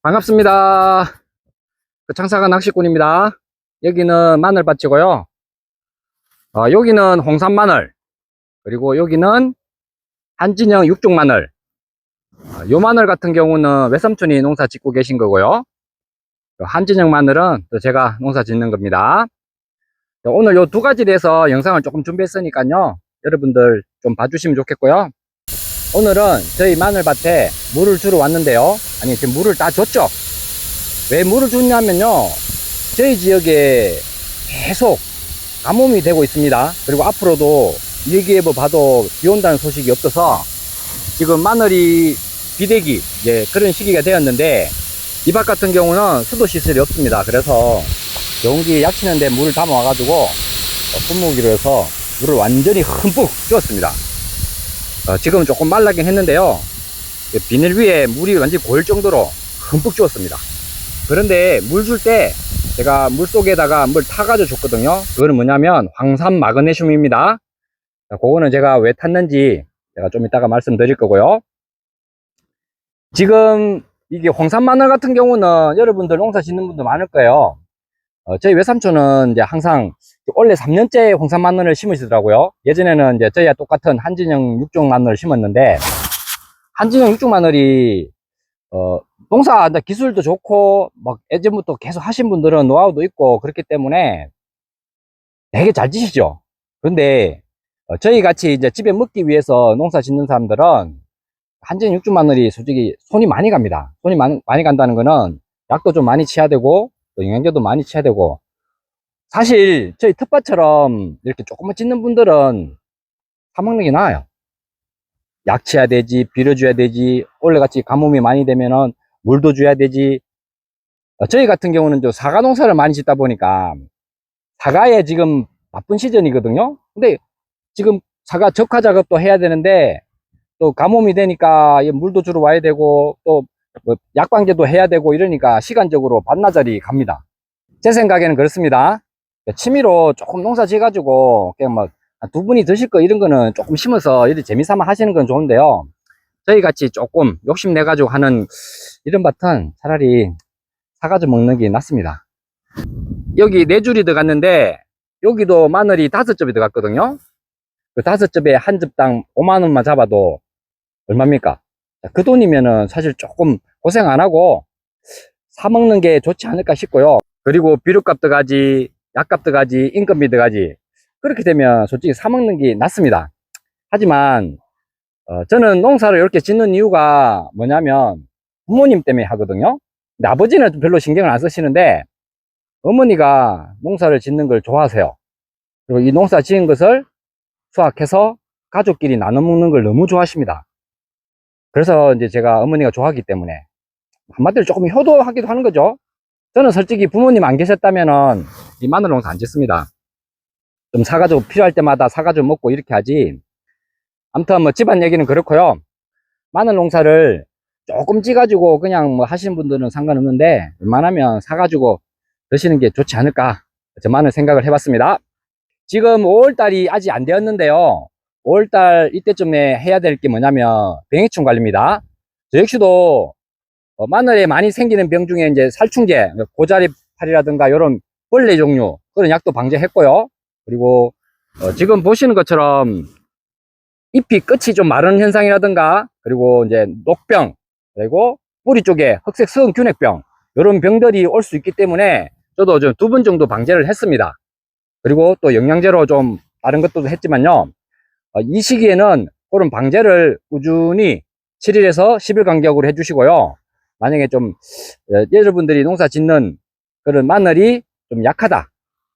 반갑습니다. 창사가 낚시꾼입니다. 여기는 마늘밭이고요. 여기는 홍산 마늘, 그리고 여기는 한진영 육종 마늘. 요 마늘 같은 경우는 외삼촌이 농사 짓고 계신 거고요. 한진영 마늘은 또 제가 농사 짓는 겁니다. 오늘 요 두 가지에 대해서 영상을 조금 준비했으니까요, 여러분들 좀 봐주시면 좋겠고요. 오늘은 저희 마늘밭에 물을 주러 왔는데요. 아니, 지금 물을 다 줬죠. 왜 물을 줬냐면요, 저희 지역에 계속 가뭄이 되고 있습니다. 그리고 앞으로도 일기예보 봐도 비 온다는 소식이 없어서 지금 마늘이 비대기, 그런 시기가 되었는데, 이 밭 같은 경우는 수도 시설이 없습니다. 그래서 용기에 약치는데 물을 담아 와가지고 분무기로 해서 물을 완전히 흠뻑 주었습니다. 지금은 조금 말라긴 했는데요, 비닐 위에 물이 완전히 고일 정도로 흠뻑 주었습니다. 그런데 물 줄 때 제가 물 속에다가 물 타가지고 줬거든요. 그거는 뭐냐면 황산 마그네슘입니다. 그거는 제가 왜 탔는지 제가 좀 이따가 말씀드릴 거고요. 지금 이게 홍산 마늘 같은 경우는 여러분들 농사 짓는 분도 많을 거예요. 저희 외삼촌은 이제 항상 원래 3년째 홍산 마늘을 심으시더라고요. 예전에는 이제 저희와 똑같은 한진영 육종 마늘을 심었는데, 한진영 육종 마늘이 농사 기술도 좋고 막 예전부터 계속 하신 분들은 노하우도 있고 그렇기 때문에 되게 잘 지시죠. 그런데 저희 같이 이제 집에 먹기 위해서 농사 짓는 사람들은 한진 육종 마늘이 솔직히 손이 많이 갑니다. 손이 많이 간다는 거는 약도 좀 많이 치야 되고 또 영양제도 많이 치야 되고, 사실 저희 텃밭처럼 이렇게 조금만 짓는 분들은 사 먹는 게 나아요. 약 쳐야 되지, 비료 줘야 되지, 원래같이 가뭄이 많이 되면은 물도 줘야 되지. 저희 같은 경우는 저 사과 농사를 많이 짓다 보니까 사과에 지금 바쁜 시즌이거든요. 근데 지금 사과 적화 작업도 해야 되는데 또 가뭄이 되니까 물도 주러 와야 되고 또 뭐 약방제도 해야 되고 이러니까 시간적으로 반나절이 갑니다. 제 생각에는 그렇습니다. 취미로 조금 농사 지어가지고 그냥 뭐 두 분이 드실 거 이런 거는 조금 심어서 이렇게 재미삼아 하시는 건 좋은데요, 저희 같이 조금 욕심내 가지고 하는 이런 밭은 차라리 사가지고 먹는 게 낫습니다. 여기 4줄이 들어갔는데 여기도 마늘이 5접이 들어갔거든요. 그 5접에 한 접당 5만원만 잡아도 얼마입니까? 그 돈이면은 사실 조금 고생 안 하고 사 먹는 게 좋지 않을까 싶고요. 그리고 비료값 들어가지, 약값 들어가지, 인건비 들어가지, 그렇게 되면 솔직히 사 먹는 게 낫습니다. 하지만 저는 농사를 이렇게 짓는 이유가 뭐냐면 부모님 때문에 하거든요. 근데 아버지는 별로 신경을 안 쓰시는데 어머니가 농사를 짓는 걸 좋아하세요. 그리고 이 농사 지은 것을 수확해서 가족끼리 나눠 먹는 걸 너무 좋아하십니다. 그래서 이제 제가 어머니가 좋아하기 때문에 한마디로 조금 효도하기도 하는 거죠. 저는 솔직히 부모님 안 계셨다면은 이 마늘 농사 안 짓습니다. 좀 사가지고 필요할 때마다 사가지고 먹고 이렇게 하지. 아무튼 뭐 집안 얘기는 그렇고요. 마늘 농사를 조금 찌가지고 그냥 뭐 하시는 분들은 상관없는데 웬만하면 사가지고 드시는 게 좋지 않을까, 저만의 생각을 해봤습니다. 지금 5월달이 아직 안 되었는데요, 5월달 이때쯤에 해야 될 게 뭐냐면 병해충 관리입니다. 저 역시도 마늘에 많이 생기는 병 중에 이제 살충제, 고자리팔이라든가 이런 벌레 종류 그런 약도 방제했고요. 그리고 지금 보시는 것처럼 잎이 끝이 좀 마른 현상이라든가, 그리고 이제 녹병, 그리고 뿌리 쪽에 흑색 수은균핵병, 이런 병들이 올 수 있기 때문에 저도 좀 2번 정도 방제를 했습니다. 그리고 또 영양제로 좀 다른 것도 했지만요, 이 시기에는 그런 방제를 꾸준히 7일에서 10일 간격으로 해주시고요. 만약에 좀 여러분들이 농사 짓는 그런 마늘이 좀 약하다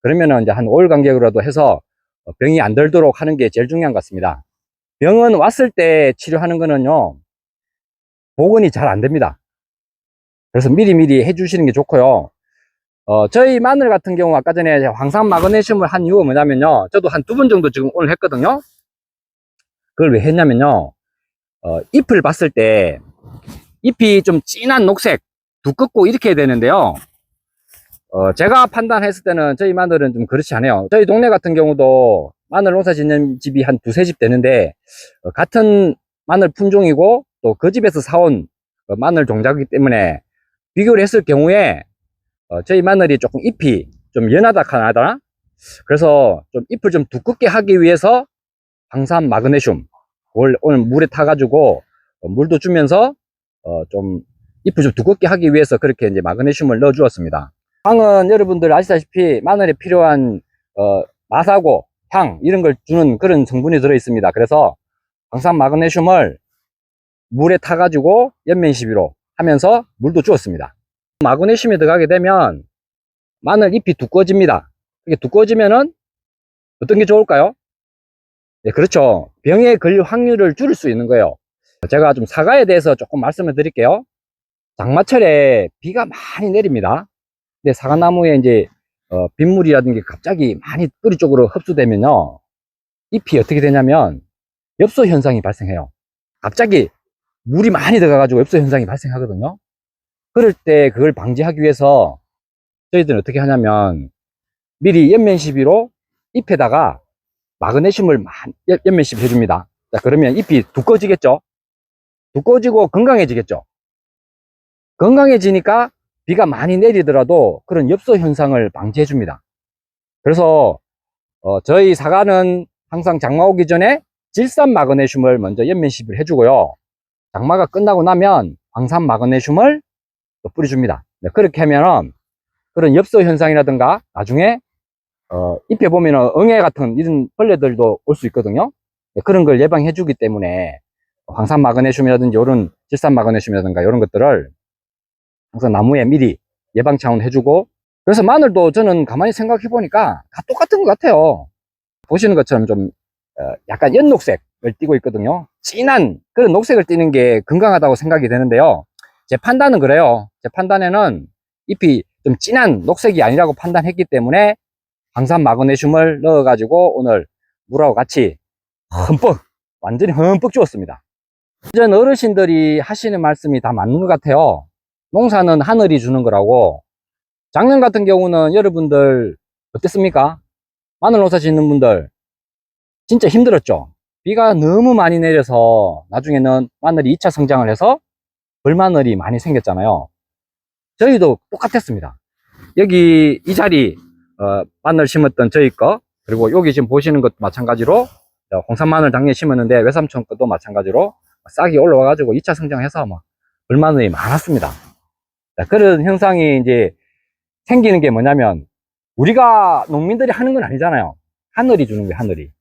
그러면은 이제 한 5일 간격으로도 해서 병이 안 들도록 하는 게 제일 중요한 것 같습니다. 병은 왔을 때 치료하는 거는요, 복원이 잘 안 됩니다. 그래서 미리미리 해주시는 게 좋고요. 저희 마늘 같은 경우 아까 전에 황산 마그네슘을 한 이유가 뭐냐면요, 저도 한 2번 정도 지금 오늘 했거든요. 그걸 왜 했냐면요, 잎을 봤을 때 잎이 좀 진한 녹색, 두껍고 이렇게 해야 되는데요, 제가 판단했을 때는 저희 마늘은 좀 그렇지 않아요. 저희 동네 같은 경우도 마늘 농사 짓는 집이 한 2-3집 되는데 같은 마늘 품종이고 또 그 집에서 사온 마늘 종자이기 때문에 비교를 했을 경우에 저희 마늘이 조금 잎이 좀 연하다 하나 그래서 좀 잎을 좀 두껍게 하기 위해서 황산 마그네슘 그걸 오늘 물에 타가지고 물도 주면서 좀 잎을 좀 두껍게 하기 위해서 그렇게 이제 마그네슘을 넣어 주었습니다. 황은 여러분들 아시다시피 마늘에 필요한 맛하고 향 이런 걸 주는 그런 성분이 들어 있습니다. 그래서 황산 마그네슘을 물에 타가지고 연면 시비로 하면서 물도 주었습니다. 마그네슘이 들어가게 되면 마늘 잎이 두꺼워집니다. 이게 두꺼워지면은 어떤 게 좋을까요? 네, 그렇죠. 병에 걸릴 확률을 줄일 수 있는 거예요. 제가 좀 사과에 대해서 조금 말씀을 드릴게요. 장마철에 비가 많이 내립니다. 근데 사과나무에 이제 빗물이라든지 갑자기 많이 뿌리 쪽으로 흡수되면요, 잎이 어떻게 되냐면 엽소 현상이 발생해요. 갑자기 물이 많이 들어가가지고 엽소 현상이 발생하거든요. 그럴 때 그걸 방지하기 위해서 저희들은 어떻게 하냐면 미리 연면 시비로 잎에다가 마그네슘을 연면 시비 해줍니다. 자, 그러면 잎이 두꺼워지겠죠? 두꺼워지고 건강해지겠죠? 건강해지니까 비가 많이 내리더라도 그런 엽소 현상을 방지해 줍니다. 그래서 저희 사과는 항상 장마 오기 전에 질산 마그네슘을 먼저 연면 시비를 해주고요. 장마가 끝나고 나면 황산 마그네슘을 또 뿌려줍니다. 네, 그렇게 하면은 그런 엽소 현상이라든가 나중에 잎에 보면은 응애 같은 이런 벌레들도 올 수 있거든요. 네, 그런 걸 예방해 주기 때문에 황산 마그네슘이라든지 이런 질산 마그네슘이라든가 이런 것들을 항상 나무에 미리 예방 차원 해주고, 그래서 마늘도 저는 가만히 생각해 보니까 다 똑같은 것 같아요. 보시는 것처럼 좀 약간 연녹색을 띠고 있거든요. 진한 그런 녹색을 띠는 게 건강하다고 생각이 되는데요. 제 판단은 그래요. 제 판단에는 잎이 좀 진한 녹색이 아니라고 판단했기 때문에 황산 마그네슘을 넣어 가지고 오늘 물하고 같이 흠뻑 완전히 흠뻑 주었습니다. 전 어르신들이 하시는 말씀이 다 맞는 것 같아요. 농사는 하늘이 주는 거라고. 작년 같은 경우는 여러분들 어땠습니까? 마늘 농사 짓는 분들 진짜 힘들었죠. 비가 너무 많이 내려서 나중에는 마늘이 2차 성장을 해서 벌마늘이 많이 생겼잖아요. 저희도 똑같았습니다. 여기 이 자리 마늘 심었던 저희 거, 그리고 여기 지금 보시는 것도 마찬가지로 홍산마늘 작년에 심었는데 외삼촌 것도 마찬가지로 싹이 올라와 가지고 2차 성장해서 막 벌마늘이 많았습니다. 그런 현상이 이제 생기는 게 뭐냐면 우리가 농민들이 하는 건 아니잖아요. 하늘이 주는 거예요, 하늘이.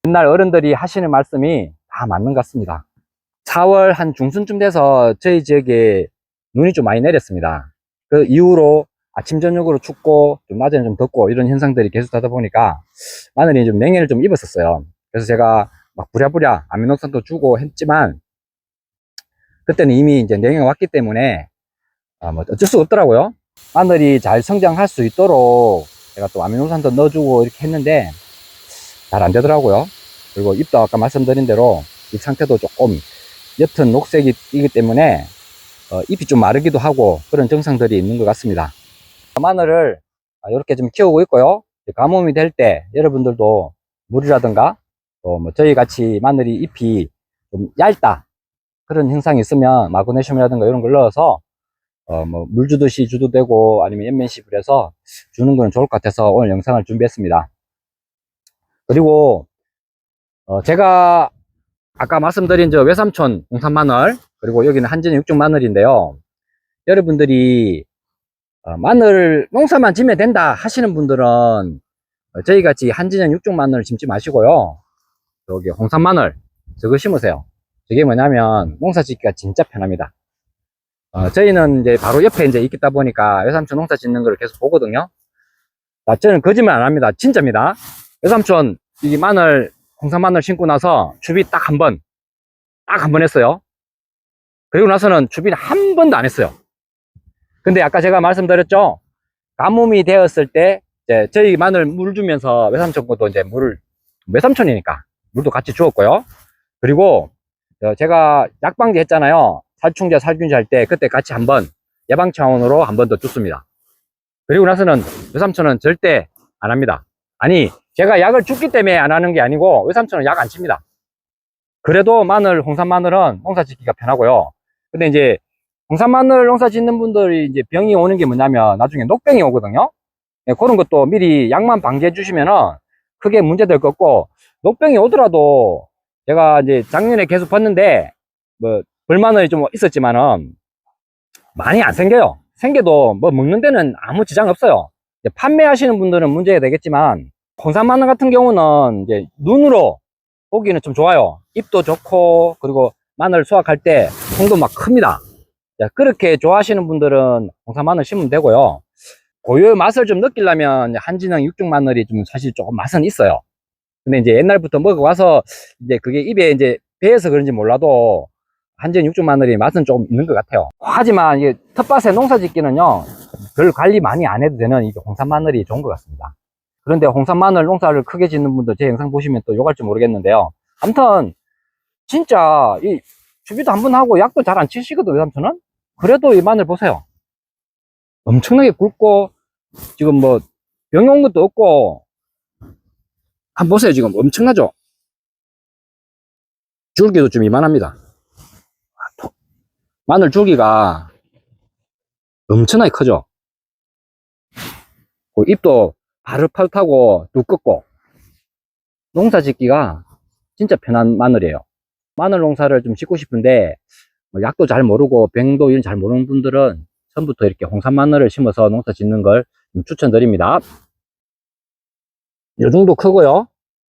옛날 어른들이 하시는 말씀이 다 맞는 것 같습니다. 4월 한 중순쯤 돼서 저희 지역에 눈이 좀 많이 내렸습니다. 그 이후로 아침 저녁으로 춥고 좀 낮에는 좀 덥고 이런 현상들이 계속 하다 보니까 마늘이 좀 냉해를 좀 입었었어요. 그래서 제가 막 부랴부랴 아미노산도 주고 했지만 그때는 이미 이제 냉해가 왔기 때문에 뭐 어쩔 수 없더라고요. 마늘이 잘 성장할 수 있도록 제가 또 아미노산도 넣어주고 이렇게 했는데 잘 안 되더라고요. 그리고 잎도 아까 말씀드린 대로 잎 상태도 조금 옅은 녹색이기 때문에 잎이 좀 마르기도 하고 그런 증상들이 있는 것 같습니다. 마늘을 이렇게 좀 키우고 있고요. 가뭄이 될 때 여러분들도 물이라든가 또 뭐 저희 같이 마늘이 잎이 좀 얇다 그런 현상이 있으면 마그네슘이라든가 이런 걸 넣어서 뭐 물 주듯이 주도 되고 아니면 연면식을 해서 주는 건 좋을 것 같아서 오늘 영상을 준비했습니다. 그리고 제가 아까 말씀드린 저 외삼촌 홍산 마늘, 그리고 여기는 한진의 육종 마늘인데요. 여러분들이 마늘 농사만 지면 된다 하시는 분들은 저희 같이 한진의 육종 마늘을 심지 마시고요. 여기 홍산 마늘 저거 심으세요. 저게 뭐냐면 농사 짓기가 진짜 편합니다. 저희는 이제 바로 옆에 이제 있다 보니까 외삼촌 농사 짓는 걸 계속 보거든요. 저는 거짓말 안 합니다. 진짜입니다. 외삼촌 이 마늘, 홍산 마늘 심고 나서 추비 딱 한 번 했어요. 그리고 나서는 추비를 한 번도 안 했어요. 근데 아까 제가 말씀드렸죠? 가뭄이 되었을 때 이제 저희 마늘 물 주면서 외삼촌 것도 이제 물을, 외삼촌이니까 물도 같이 주었고요. 그리고 제가 약방제 했잖아요. 살충제, 살균제 할 때 그때 같이 한번 예방 차원으로 한 번 더 줬습니다. 그리고 나서는 외삼촌은 절대 안 합니다. 아니, 제가 약을 줬기 때문에 안 하는 게 아니고 외삼촌은 약 안 칩니다. 그래도 마늘, 홍산 마늘은 농사 짓기가 편하고요. 근데 이제 홍산 마늘 농사 짓는 분들이 이제 병이 오는 게 뭐냐면 나중에 녹병이 오거든요. 예, 그런 것도 미리 약만 방지해 주시면은 크게 문제될 것 없고, 녹병이 오더라도 제가 이제 작년에 계속 봤는데 뭐 벌마늘이 좀 있었지만은 많이 안 생겨요. 생겨도 뭐 먹는 데는 아무 지장 없어요. 이제 판매하시는 분들은 문제가 되겠지만, 홍산 마늘 같은 경우는 이제 눈으로 보기는 좀 좋아요. 잎도 좋고, 그리고 마늘 수확할 때 통도 막 큽니다. 자, 그렇게 좋아하시는 분들은 홍산 마늘 심으면 되고요. 고유의 맛을 좀 느끼려면 한진영 육종 마늘이 좀 사실 조금 맛은 있어요. 근데 이제 옛날부터 먹어와서 이제 그게 입에 이제 배해서 그런지 몰라도 한진 육종 마늘이 맛은 조금 있는 것 같아요. 하지만 이게 텃밭에 농사 짓기는요, 별 관리 많이 안 해도 되는 이게 홍산 마늘이 좋은 것 같습니다. 그런데 홍산 마늘 농사를 크게 짓는 분들 제 영상 보시면 또 욕할지 모르겠는데요. 아무튼 진짜 이 추비도 한번 하고 약도 잘 안 치시거든요, 삼촌은. 그래도 이 마늘 보세요. 엄청나게 굵고, 지금 뭐 병이 온 것도 없고, 한번 보세요. 지금 엄청나죠? 줄기도 좀 이만합니다. 마늘 줄기가 엄청나게 크죠? 그 잎도 바르파릇하고 두껍고, 농사 짓기가 진짜 편한 마늘이에요. 마늘 농사를 좀 짓고 싶은데 뭐 약도 잘 모르고 병도 이런 잘 모르는 분들은 처음부터 이렇게 홍산 마늘을 심어서 농사 짓는 걸 좀 추천드립니다. 이 정도 크고요.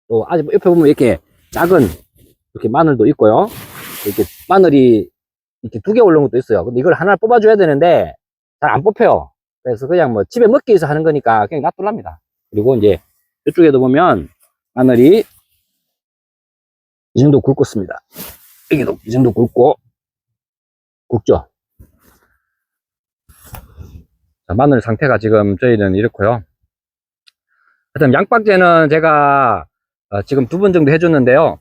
또 아직 옆에 보면 이렇게 작은 이렇게 마늘도 있고요. 이렇게 마늘이 이렇게 2개 올라온 것도 있어요. 근데 이걸 하나 뽑아줘야 되는데 잘 안 뽑혀요. 그래서 그냥 뭐 집에 먹기 위해서 하는 거니까 그냥 놔둘랍니다. 그리고 이제 이쪽에도 보면 마늘이 이 정도 굵었습니다. 여기도 이 정도 굵죠? 자, 마늘 상태가 지금 저희는 이렇고요. 하여튼 양박제는 제가 지금 2번 정도 해줬는데요.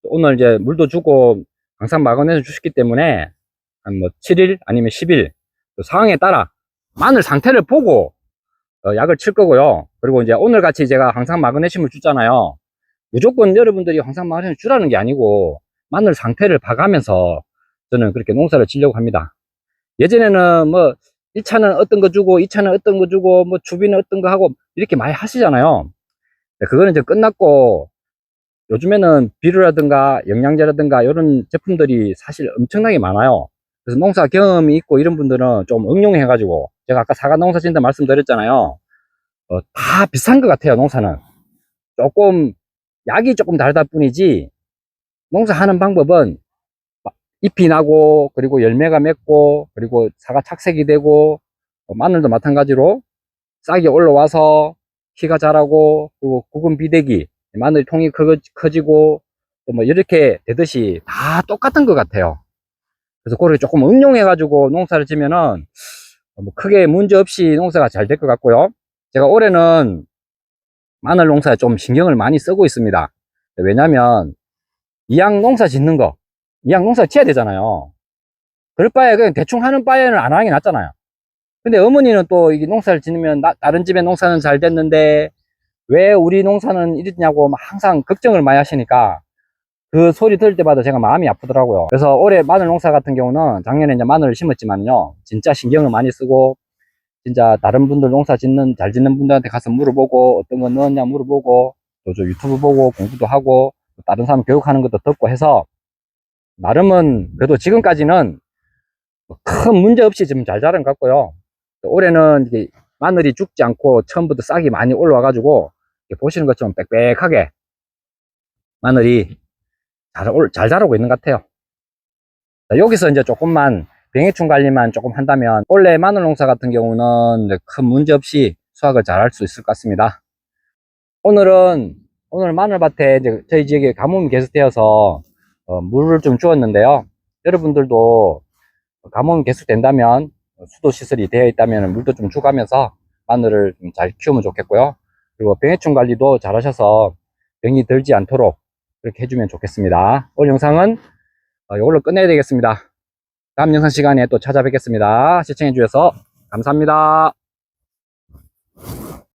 오늘 이제 물도 주고 항상 막아내서 주셨기 때문에 한 뭐 7일 아니면 10일 상황에 따라 마늘 상태를 보고 약을 칠 거고요. 그리고 이제 오늘 같이 제가 항상 마그네슘을 주잖아요. 무조건 여러분들이 항상 마그네슘을 주라는 게 아니고 마늘 상태를 봐가면서 저는 그렇게 농사를 지려고 합니다. 예전에는 뭐 1차는 어떤 거 주고 2차는 어떤 거 주고 뭐 주비는 어떤 거 하고 이렇게 많이 하시잖아요. 그거는 이제 끝났고 요즘에는 비료라든가 영양제라든가 이런 제품들이 사실 엄청나게 많아요. 그래서 농사 경험이 있고 이런 분들은 좀 응용해 가지고, 제가 아까 사과 농사 짓는다 말씀드렸잖아요. 다 비슷한 것 같아요. 농사는 조금 약이 조금 다르다 뿐이지 농사하는 방법은 잎이 나고, 그리고 열매가 맺고, 그리고 사과 착색이 되고, 마늘도 마찬가지로 싹이 올라와서 키가 자라고, 그리고 굵은 비대기, 마늘 통이 커지고, 뭐 이렇게 되듯이 다 똑같은 것 같아요. 그래서 그걸 조금 응용해가지고 농사를 지면은 뭐 크게 문제 없이 농사가 잘 될 것 같고요. 제가 올해는 마늘 농사에 좀 신경을 많이 쓰고 있습니다. 왜냐면 이양 농사 짓는 거, 이양 농사 지어야 되잖아요. 그럴 바에 그냥 대충 하는 바에는 안 하는 게 낫잖아요. 근데 어머니는 또 이 농사를 짓으면 다른 집의 농사는 잘 됐는데 왜 우리 농사는 이랬냐고 막 항상 걱정을 많이 하시니까 그 소리 들을 때마다 제가 마음이 아프더라고요. 그래서 올해 마늘 농사 같은 경우는 작년에 이제 마늘을 심었지만요, 진짜 신경을 많이 쓰고, 진짜 다른 분들 농사 잘 짓는 분들한테 가서 물어보고, 어떤 거 넣었냐 물어보고, 또 저 유튜브 보고 공부도 하고, 다른 사람 교육하는 것도 듣고 해서 나름은 그래도 지금까지는 큰 문제 없이 지금 잘 자란 것 같고요. 올해는 이게 마늘이 죽지 않고 처음부터 싹이 많이 올라와 가지고 보시는 것처럼 빽빽하게 마늘이 잘 자라고 있는 것 같아요. 자, 여기서 이제 조금만 병해충 관리만 조금 한다면 올해 마늘 농사 같은 경우는 큰 문제 없이 수확을 잘 할 수 있을 것 같습니다. 오늘 마늘밭에 이제 저희 지역에 가뭄이 계속되어서 물을 좀 주었는데요. 여러분들도 가뭄이 계속된다면 수도 시설이 되어 있다면 물도 좀 주가면서 마늘을 좀 잘 키우면 좋겠고요. 그리고 병해충 관리도 잘 하셔서 병이 들지 않도록 그렇게 해주면 좋겠습니다. 오늘 영상은 이걸로 끝내야 되겠습니다. 다음 영상 시간에 또 찾아뵙겠습니다. 시청해 주셔서 감사합니다.